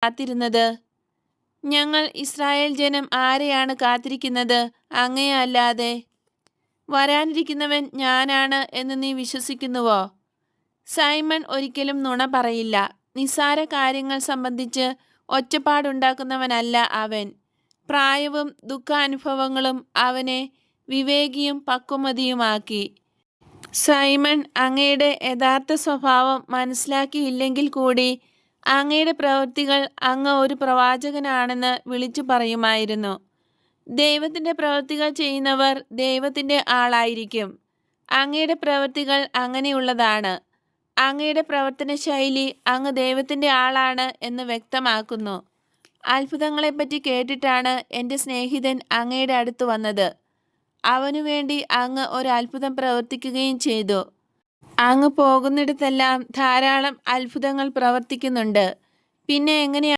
കാത്തിരുന്നത്? ഞങ്ങൾ ഇസ്രായേൽ ജനം ആരെയാണ് കാത്തിരിക്കുന്നത്? അങ്ങയെയല്ലാതെ. വരാനിരിക്കുന്നവൻ ഞാനാണ് എന്ന് നീ വിശ്വസിക്കുന്നുവോ? സൈമൺ ഒരിക്കലും നുണ പറയില്ല. നിസ്സാര കാര്യങ്ങൾ സംബന്ധിച്ച് ഒച്ചപ്പാടുണ്ടാക്കുന്നവനല്ല അവൻ. പ്രായവും ദുഃഖാനുഭവങ്ങളും അവനെ വിവേകിയും പക്വമതിയുമാക്കി. സൈമൺ അങ്ങയുടെ യഥാർത്ഥ സ്വഭാവം മനസ്സിലാക്കിയില്ലെങ്കിൽ കൂടി അങ്ങയുടെ പ്രവൃത്തികൾ അങ്ങ് ഒരു പ്രവാചകനാണെന്ന് വിളിച്ചു പറയുമായിരുന്നു. ദൈവത്തിൻ്റെ പ്രവൃത്തികൾ ചെയ്യുന്നവർ ദൈവത്തിൻ്റെ ആളായിരിക്കും. അങ്ങയുടെ പ്രവൃത്തികൾ അങ്ങനെയുള്ളതാണ്. അങ്ങയുടെ പ്രവർത്തന ശൈലി അങ്ങ് ദൈവത്തിൻ്റെ ആളാണ് എന്ന് വ്യക്തമാക്കുന്നു. അത്ഭുതങ്ങളെപ്പറ്റി കേട്ടിട്ടാണ് എൻ്റെ സ്നേഹിതൻ അങ്ങയുടെ അടുത്ത് വന്നത്. അവനു വേണ്ടി അങ്ങ് ഒരു അത്ഭുതം പ്രവർത്തിക്കുകയും ചെയ്തു. അങ്ങ് പോകുന്നിടത്തെല്ലാം ധാരാളം അത്ഭുതങ്ങൾ പ്രവർത്തിക്കുന്നുണ്ട്. പിന്നെ എങ്ങനെയാണ്